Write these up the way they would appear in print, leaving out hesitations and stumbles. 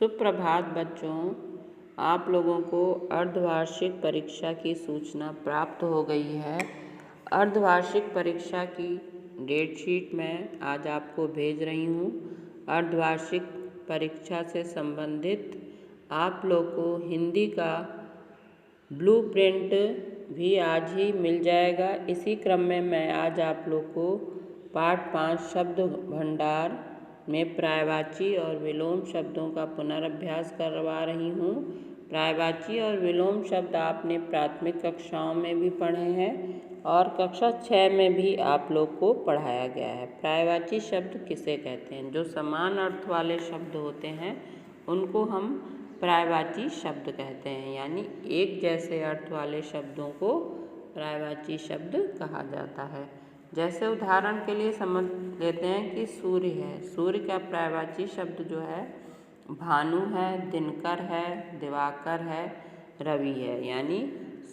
सुप्रभात बच्चों, आप लोगों को अर्धवार्षिक परीक्षा की सूचना प्राप्त हो गई है। अर्धवार्षिक परीक्षा की डेट शीट मैं आज आपको भेज रही हूँ। अर्धवार्षिक परीक्षा से संबंधित आप लोग को हिंदी का ब्लूप्रिंट भी आज ही मिल जाएगा। इसी क्रम में मैं आज आप लोग को पाठ 5 शब्द भंडार में पर्यायवाची और विलोम शब्दों का पुनर्अभ्यास करवा रही हूँ। पर्यायवाची और विलोम शब्द आपने प्राथमिक कक्षाओं में भी पढ़े हैं और कक्षा 6 में भी आप लोग को पढ़ाया गया है। पर्यायवाची शब्द किसे कहते हैं? जो समान अर्थ वाले शब्द होते हैं उनको हम पर्यायवाची शब्द कहते हैं, यानी एक जैसे अर्थ वाले शब्दों को पर्यायवाची शब्द कहा जाता है। जैसे उदाहरण के लिए समझ लेते हैं कि सूर्य है। सूर्य का पर्यायवाची शब्द जो है भानु है, दिनकर है, दिवाकर है, रवि है। यानी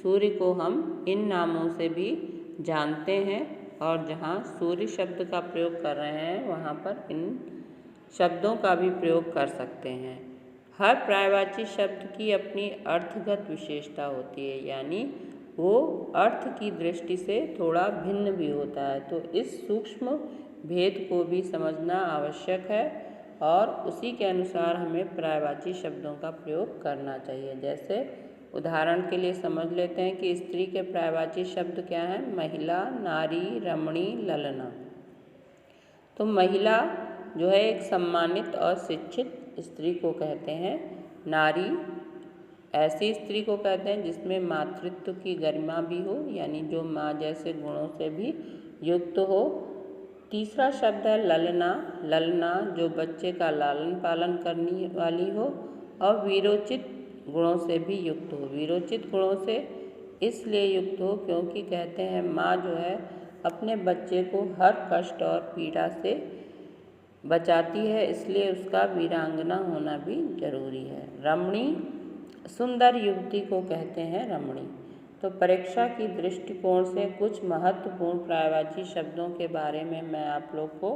सूर्य को हम इन नामों से भी जानते हैं और जहाँ सूर्य शब्द का प्रयोग कर रहे हैं वहाँ पर इन शब्दों का भी प्रयोग कर सकते हैं। हर पर्यायवाची शब्द की अपनी अर्थगत विशेषता होती है, यानी वो अर्थ की दृष्टि से थोड़ा भिन्न भी होता है। तो इस सूक्ष्म भेद को भी समझना आवश्यक है और उसी के अनुसार हमें पर्यायवाची शब्दों का प्रयोग करना चाहिए। जैसे उदाहरण के लिए समझ लेते हैं कि स्त्री के पर्यायवाची शब्द क्या हैं? महिला, नारी, रमणी, ललना। तो महिला जो है एक सम्मानित और शिक्षित स्त्री को कहते हैं। नारी ऐसी स्त्री को कहते हैं जिसमें मातृत्व की गरिमा भी हो, यानी जो माँ जैसे गुणों से भी युक्त हो। तीसरा शब्द है ललना। ललना जो बच्चे का लालन पालन करने वाली हो और वीरोचित गुणों से भी युक्त हो। वीरोचित गुणों से इसलिए युक्त हो क्योंकि कहते हैं माँ जो है अपने बच्चे को हर कष्ट और पीड़ा से बचाती है, इसलिए उसका वीरांगना होना भी जरूरी है। रमणी सुंदर युवती को कहते हैं रमणी। तो परीक्षा की दृष्टिकोण से कुछ महत्वपूर्ण पर्यायवाची शब्दों के बारे में मैं आप लोग को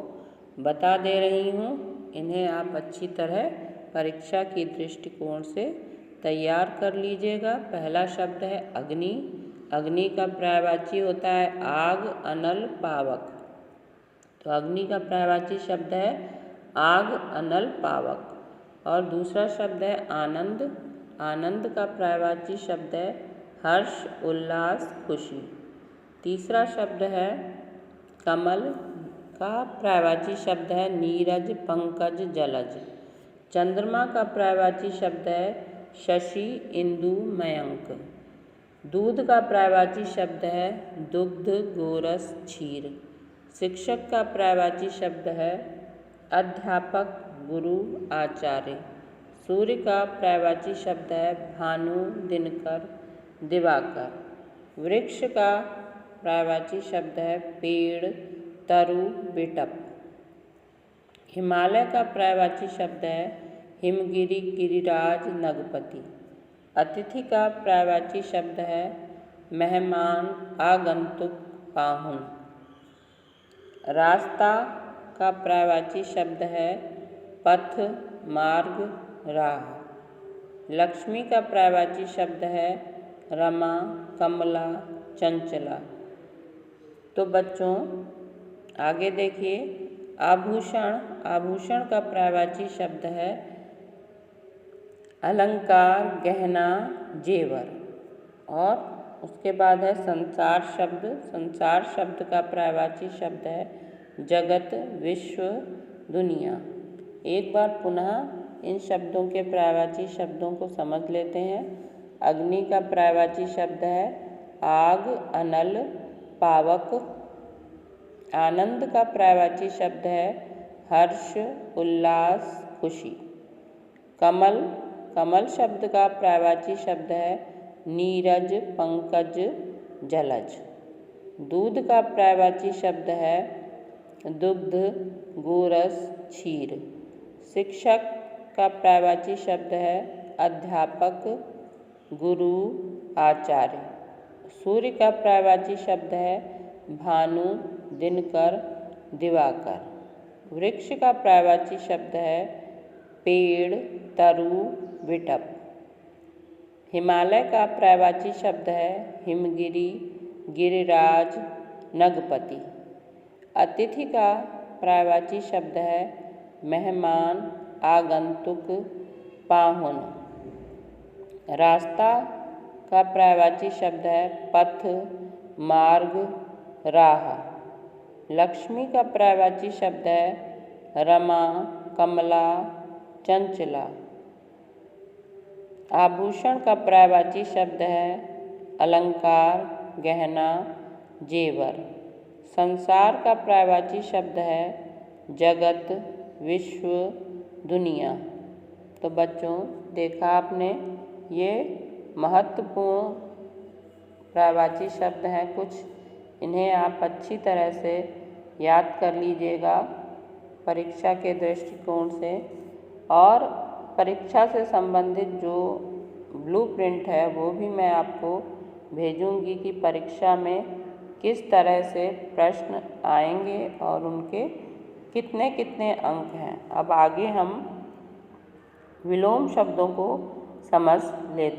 बता दे रही हूँ। इन्हें आप अच्छी तरह परीक्षा की दृष्टिकोण से तैयार कर लीजिएगा। पहला शब्द है अग्नि। अग्नि का पर्यायवाची होता है आग, अनल, पावक। तो अग्नि का पर्यायवाची शब्द है आग, अनल, पावक। और दूसरा शब्द है आनंद। आनंद का पर्यायवाची शब्द है हर्ष, उल्लास, खुशी। तीसरा शब्द है कमल का पर्यायवाची शब्द है नीरज, पंकज, जलज। चंद्रमा का पर्यायवाची शब्द है शशि, इंदु, मयंक। दूध का पर्यायवाची शब्द है दुग्ध, गोरस, क्षीर। शिक्षक का पर्यायवाची शब्द है अध्यापक, गुरु, आचार्य। सूर्य का पर्यायवाची शब्द है भानु, दिनकर, दिवाकर। वृक्ष का पर्यायवाची शब्द है पेड़, तरु, बिटप। हिमालय का पर्यायवाची शब्द है हिमगिरी, गिरिराज, नगपति। अतिथि का पर्यायवाची शब्द है मेहमान, आगंतुक, पाहुन। रास्ता का पर्यायवाची शब्द है पथ, मार्ग, राह। लक्ष्मी का पर्यायवाची शब्द है रमा, कमला, चंचला। तो बच्चों आगे देखिए, आभूषण। आभूषण का पर्यायवाची शब्द है अलंकार, गहना, जेवर। और उसके बाद है संसार शब्द। संसार शब्द का पर्यायवाची शब्द है जगत, विश्व, दुनिया। एक बार पुनः इन शब्दों के पर्यायवाची शब्दों को समझ लेते हैं। अग्नि का पर्यायवाची शब्द है आग, अनल, पावक। आनंद का पर्यायवाची शब्द है हर्ष, उल्लास, खुशी। कमल। कमल शब्द का पर्यायवाची शब्द है नीरज, पंकज, जलज। दूध का पर्यायवाची शब्द है दुग्ध, गोरस, क्षीर। शिक्षक का पर्यायवाची शब्द है अध्यापक, गुरु, आचार्य। सूर्य का पर्यायवाची शब्द है भानु, दिनकर, दिवाकर। वृक्ष का पर्यायवाची शब्द है पेड़, तरु, विटप। हिमालय का पर्यायवाची शब्द है हिमगिरी, गिरिराज, नगपति। अतिथि का पर्यायवाची शब्द है मेहमान, आगंतुक, पाहुन। रास्ता का पर्यायवाची शब्द है पथ, मार्ग, राह। लक्ष्मी का पर्यायवाची शब्द है रमा, कमला, चंचला। आभूषण का पर्यायवाची शब्द है अलंकार, गहना, जेवर। संसार का पर्यायवाची शब्द है जगत, विश्व, दुनिया। तो बच्चों, देखा आपने, ये महत्वपूर्ण पर्यायवाची शब्द हैं कुछ। इन्हें आप अच्छी तरह से याद कर लीजिएगा परीक्षा के दृष्टिकोण से। और परीक्षा से संबंधित जो ब्लूप्रिंट है वो भी मैं आपको भेजूंगी कि परीक्षा में किस तरह से प्रश्न आएंगे और उनके कितने कितने अंक हैं। अब आगे हम विलोम शब्दों को समझ लेते हैं।